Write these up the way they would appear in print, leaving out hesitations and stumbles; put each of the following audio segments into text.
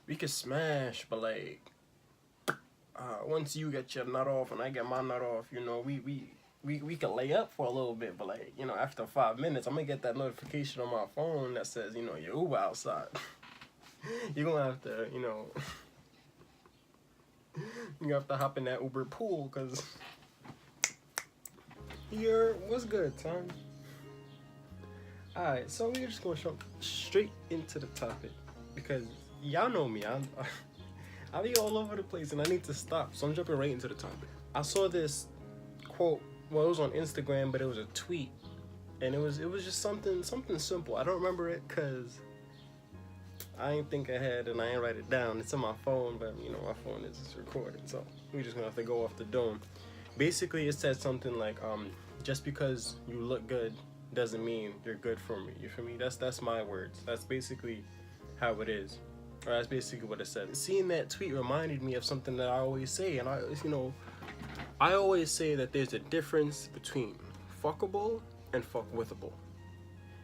we could smash, but like once you get your nut off and I get my nut off, we could lay up for a little bit, but like, after 5 minutes, I'm gonna get that notification on my phone that says, your Uber outside. You're gonna have to, you have to hop in that Uber pool, cause what's good, son? Alright, so we're just gonna jump straight into the topic because y'all know me. I be all over the place and I need to stop, so I'm jumping right into the topic. I saw this quote. Well, it was on Instagram, but it was a tweet, and it was just something simple. I don't remember it because I ain't think ahead and I ain't write it down. It's on my phone, but my phone is recorded, so we just gonna have to go off the dome. Basically, it said something like, just because you look good doesn't mean you're good for me. You feel me? That's my words. That's basically how it is. Or that's basically what it said. Seeing that tweet reminded me of something that I always say, and I always say that there's a difference between fuckable and fuckwithable.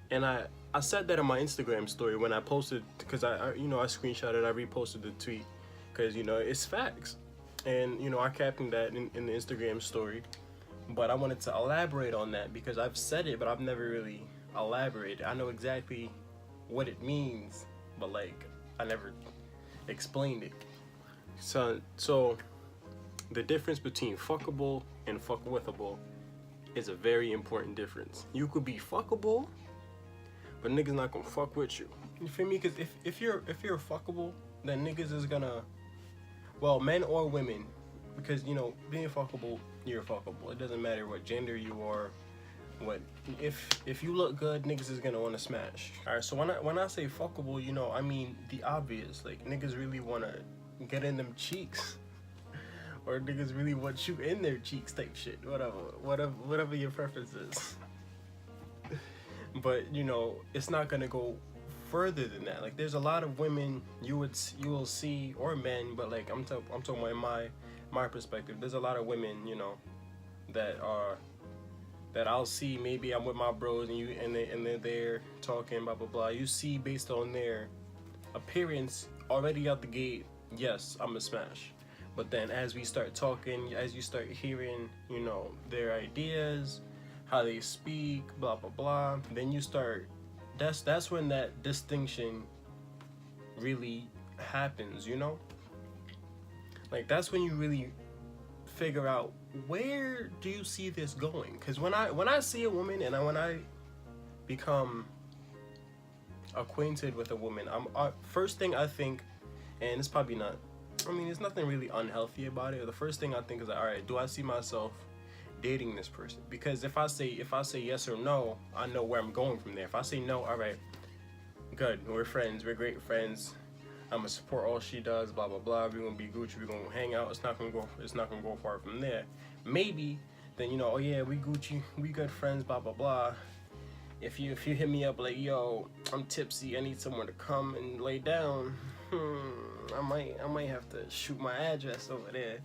And I said that in my Instagram story when I posted, because I screenshotted, I reposted the tweet, because it's facts. And I captioned that in the Instagram story. But I wanted to elaborate on that because I've said it, but I've never really elaborated. I know exactly what it means, but like I never explained it. So the difference between fuckable and fuckwithable is a very important difference. You could be fuckable, but niggas not gonna fuck with you. You feel me? Because if you're fuckable, then niggas is gonna, well, men or women, because being fuckable, you're fuckable. It doesn't matter what gender you are. If you look good, niggas is gonna want to smash. All right, so when I say fuckable, I mean the obvious. Like niggas really wanna get in them cheeks, or niggas really want you in their cheeks type shit. Whatever your preference is. But it's not gonna go further than that. Like there's a lot of women you will see, or men, but like I'm talking about in my perspective. There's a lot of women that I'll see. Maybe I'm with my bros and they're there talking blah blah blah. You see based on their appearance already out the gate, yes, I'm a smash. But then as we start talking, as you start hearing, their ideas, how they speak, blah blah blah, then you start. That's when that distinction really happens. Like that's when you really figure out, where do you see this going? Because when I see a woman and when I become acquainted with a woman, first thing I think, and it's probably not, there's nothing really unhealthy about it. The first thing I think is like, all right, do I see myself dating this person? Because if I say yes or no, I know where I'm going from there. If I say no, all right, good, we're friends, we're great friends, I'm gonna support all she does, blah blah blah, we're gonna be Gucci, we're gonna hang out, it's not gonna go far from there. Maybe then oh yeah, we Gucci, we good friends, blah blah blah. If you hit me up like, yo, I'm tipsy, I need somewhere to come and lay down, I might have to shoot my address over there,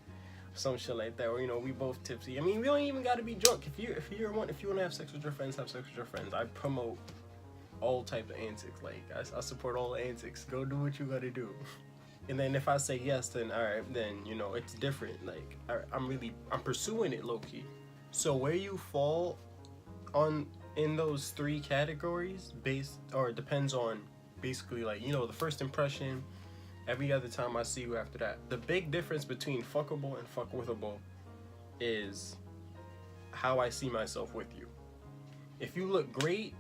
some shit like that. Or we both tipsy. We don't even gotta be drunk. If you want to have sex with your friends, have sex with your friends. I promote all type of antics. Like I support all the antics. Go do what you gotta do. And then if I say yes, then all right, then it's different. Like I'm pursuing it low key. So where you fall in those three categories depends on basically like the first impression. Every other time I see you after that. The big difference between fuckable and fuckwithable is how I see myself with you. If you look great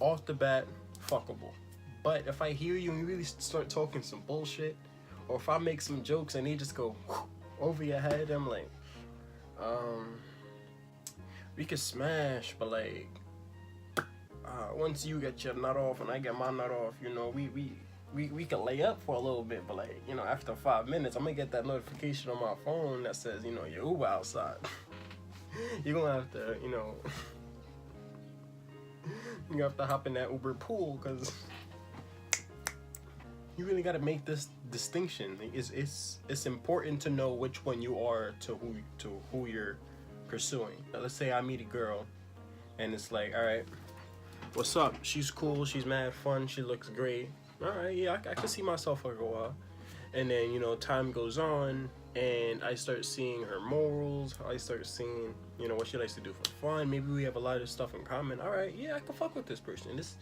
off the bat, fuckable. But if I hear you and you really start talking some bullshit, or if I make some jokes and they just go over your head, I'm like, we could smash, but like, once you get your nut off and I get my nut off, we could lay up for a little bit, but like, after 5 minutes, I'm gonna get that notification on my phone that says, your Uber outside. You're gonna have to, you have to hop in that Uber pool, because you really gotta make this distinction. It's important to know which one you are to who you're pursuing. Let's say I meet a girl, and it's like, all right, what's up? She's cool, she's mad fun, she looks great. all right, yeah, I can see myself for a while. And then, you know, time goes on and I start seeing her morals. I start seeing, you know, what she likes to do for fun. Maybe we have a lot of stuff in common. All right, yeah, I can fuck with this person. This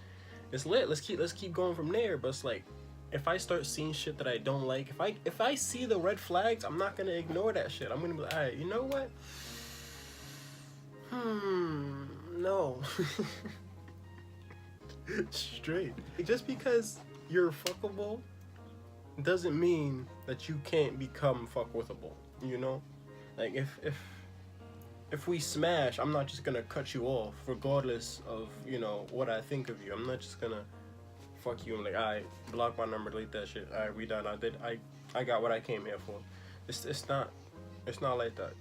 it's lit. Let's keep going from there. But it's like, if I start seeing shit that I don't like, if I see the red flags, I'm not gonna ignore that shit. I'm gonna be like, all right, you know what? No. Straight. Just because you're fuckable doesn't mean that you can't become fuckwithable. You know, like if we smash, I'm not just gonna cut you off regardless of, you know, what I think of you. I'm not just gonna fuck you and like, alright, block my number, delete that shit. Alright, we done. I got what I came here for. It's not like that.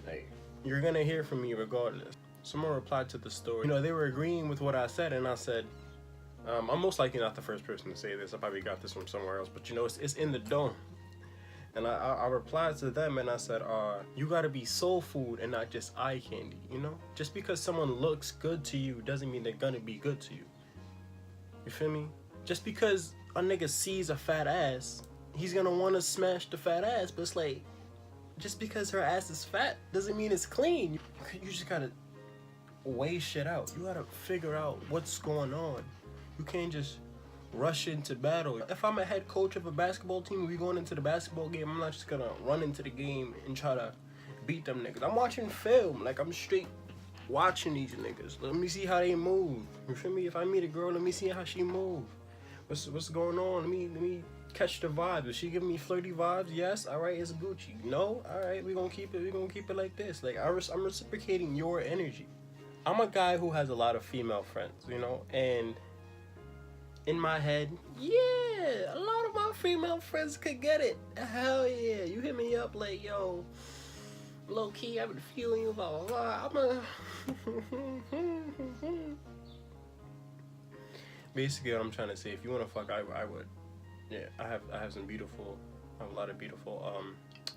Like, you're gonna hear from me regardless. Someone replied to the story. You know, they were agreeing with what I said, and I said, I'm most likely not the first person to say this. I probably got this from somewhere else, but you know, it's in the dome. And I replied to them and I said, you gotta be soul food and not just eye candy, you know? Just because someone looks good to you doesn't mean they're gonna be good to you. You feel me? Just because a nigga sees a fat ass, he's gonna wanna smash the fat ass, but it's like, just because her ass is fat doesn't mean it's clean. You just gotta weigh shit out. You gotta figure out what's going on. You can't just rush into battle. If I'm a head coach of a basketball team and we going into the basketball game, I'm not just gonna run into the game and try to beat them niggas. I'm watching film. Like, I'm straight watching these niggas. Let me see how they move. You feel me? If I meet a girl, let me see how she move. What's going on? Let me catch the vibe. Is she giving me flirty vibes? Yes. All right, it's Gucci. No. All right, we gonna keep it like this. Like, I'm reciprocating your energy. I'm a guy who has a lot of female friends, you know, and in my head, yeah, a lot of my female friends could get it. Hell yeah. You hit me up like, yo, low key, I've been feeling you, blah, blah, blah. Basically, what I'm trying to say, if you want to fuck, I would. Yeah, I have a lot of beautiful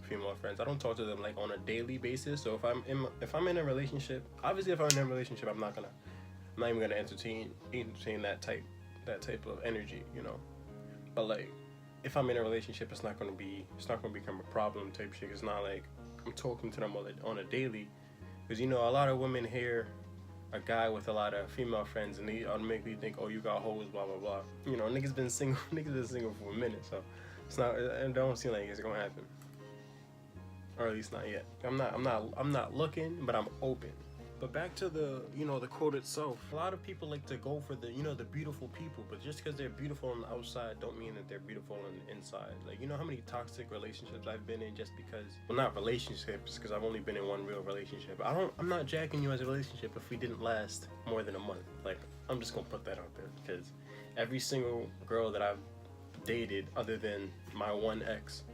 female friends. I don't talk to them like on a daily basis. So if I'm in a relationship, obviously if I'm in a relationship, I'm not even gonna entertain that type of energy, you know. But like, if I'm in a relationship, it's not gonna become a problem type shit. It's not like I'm talking to them on a daily, because you know a lot of women hear a guy with a lot of female friends and they automatically think, oh, you got hoes, blah blah blah. You know, niggas been single for a minute, so it don't seem like it's gonna happen, or at least not yet. I'm not looking, but I'm open. But back to the quote itself. A lot of people like to go for the beautiful people, but just because they're beautiful on the outside don't mean that they're beautiful on the inside. Like, you know how many toxic relationships I've been in just because, well, not relationships, because I've only been in one real relationship. I'm not jacking you as a relationship if we didn't last more than a month. Like, I'm just gonna put that out there, because every single girl that I've dated, other than my one ex,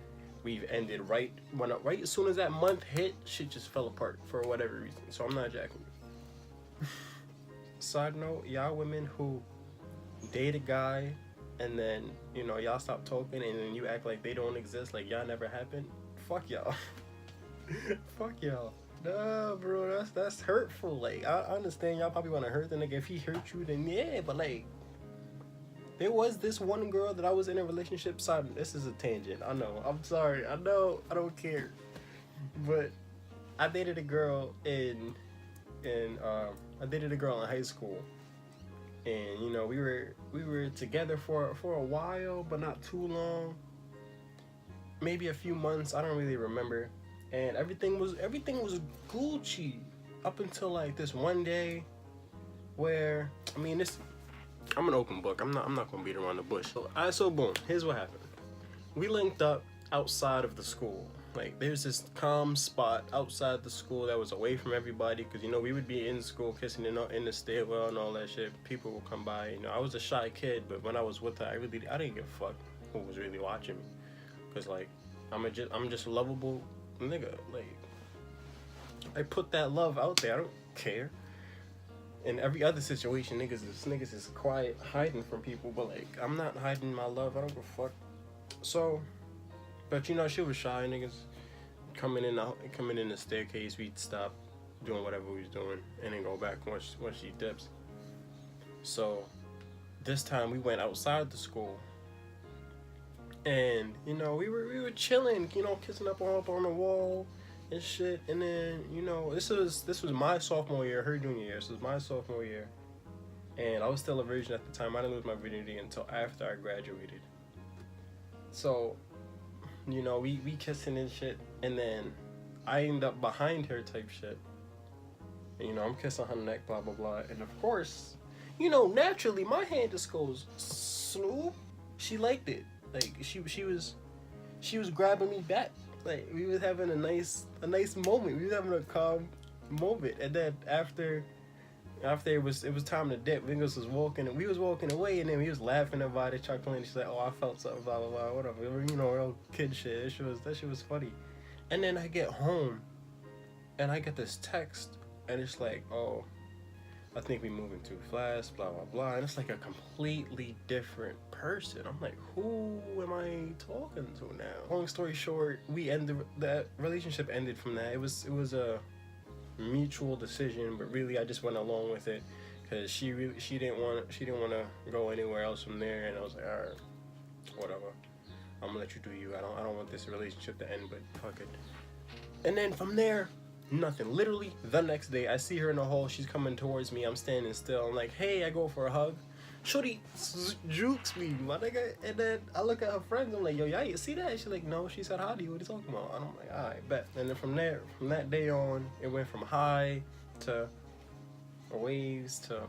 we've ended right as soon as that month hit, shit just fell apart for whatever reason. So I'm not jacking you. Side note, y'all women who date a guy and then, you know, y'all stop talking and then you act like they don't exist, like y'all never happened. Fuck y'all. Fuck y'all. Nah, bro, that's hurtful. Like, I understand y'all probably want to hurt the nigga. If he hurt you, then yeah, but like, there was this one girl that I was in a relationship. Sorry, this is a tangent. I know. I'm sorry. I know. I don't care. But I dated a girl in high school, and you know we were together for a while, but not too long. Maybe a few months. I don't really remember. And everything was Gucci up until like this one day, where I'm an open book. I'm not gonna beat around the bush. So boom, here's what happened. We linked up outside of the school. Like, there's this calm spot outside the school that was away from everybody, because you know we would be in school kissing in the stairwell and all that shit. People would come by. You know, I was a shy kid, but when I was with her, I didn't give a fuck who was really watching me, because like I'm just a lovable nigga. Like, I put that love out there. I don't care. In every other situation, niggas is quiet, hiding from people, but like, I'm not hiding my love. I don't give a fuck. So, but you know, she was shy. Niggas coming in the staircase, we'd stop doing whatever we was doing and then go back once she dips. So this time we went outside the school, and we were chilling, kissing up on the wall and shit. And then this was my sophomore year, her junior year. So it was my sophomore year, and I was still a virgin at the time. I didn't lose my virginity until after I graduated. So we kissing and shit, and then I end up behind her type shit. And, I'm kissing her neck, blah blah blah, and of course, naturally my hand just goes Snoop. She liked it. Like she was grabbing me back. Like we was having a nice moment. We was having a calm moment, and then after it was time to dip. Vingos was walking, and we was walking away, and then he was laughing about it, chuckling. She's like, "Oh, I felt something, blah blah blah, whatever." Real kid shit. That shit was funny. And then I get home, and I get this text, and it's like, "Oh, I think we moving too fast, blah blah blah," and it's like a completely different person. I'm like, who am I talking to now? Long story short, that relationship ended from that. It was a mutual decision, but really I just went along with it because she didn't want to go anywhere else from there, and I was like, all right, whatever, I'm gonna let you do you. I don't want this relationship to end, but fuck it. And then from there, nothing. Literally the next day, I see her in the hall. She's coming towards me. I'm standing still. I'm like, hey. I go for a hug. Shorty jukes me, my nigga. And then I look at her friends. I'm like, yo, you see that? She's like, no. She said hi to you. What are you talking about? And I'm like, all right, bet. And then from that day on, it went from hi to waves to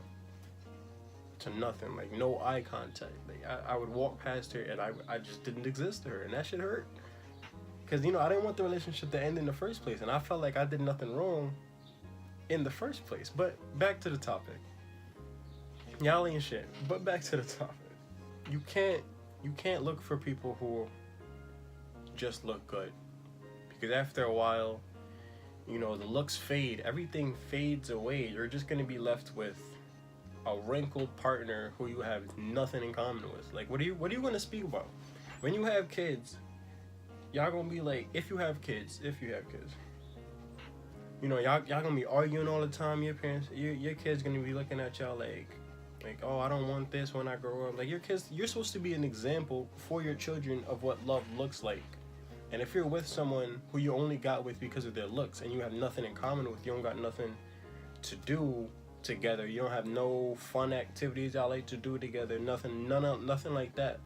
nothing. Like no eye contact. Like I would walk past her and I just didn't exist to her, and that shit hurt. Because, I didn't want the relationship to end in the first place. And I felt like I did nothing wrong in the first place. But back to the topic. Y'all ain't shit. But back to the topic. You can't look for people who just look good. Because after a while, the looks fade. Everything fades away. You're just going to be left with a wrinkled partner who you have nothing in common with. Like, what are you going to speak about? When you have kids, y'all gonna be like, if you have kids, y'all gonna be arguing all the time. Your parents, your kids gonna be looking at y'all like, oh, I don't want this when I grow up. Like your kids, you're supposed to be an example for your children of what love looks like. And if you're with someone who you only got with because of their looks, and you have nothing in common with, you don't got nothing to do together. You don't have no fun activities y'all like to do together. Nothing like that.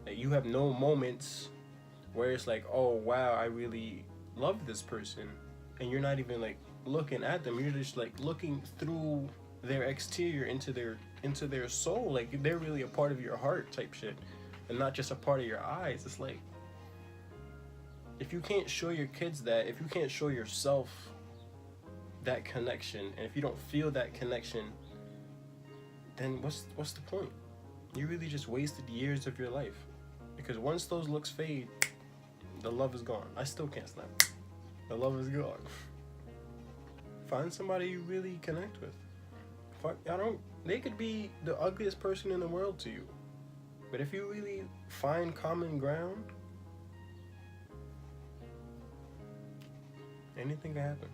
Like you have no moments where it's like, oh wow, I really love this person, and you're not even like looking at them. You're just like looking through their exterior into their soul. Like they're really a part of your heart type shit, and not just a part of your eyes. It's like, if you can't show your kids that, if you can't show yourself that connection, and if you don't feel that connection, then what's the point? You really just wasted years of your life, because once those looks fade, the love is gone. I still can't snap. The love is gone. Find somebody you really connect with. They could be the ugliest person in the world to you, but if you really find common ground, anything can happen.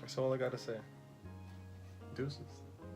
That's all I gotta say. Deuces.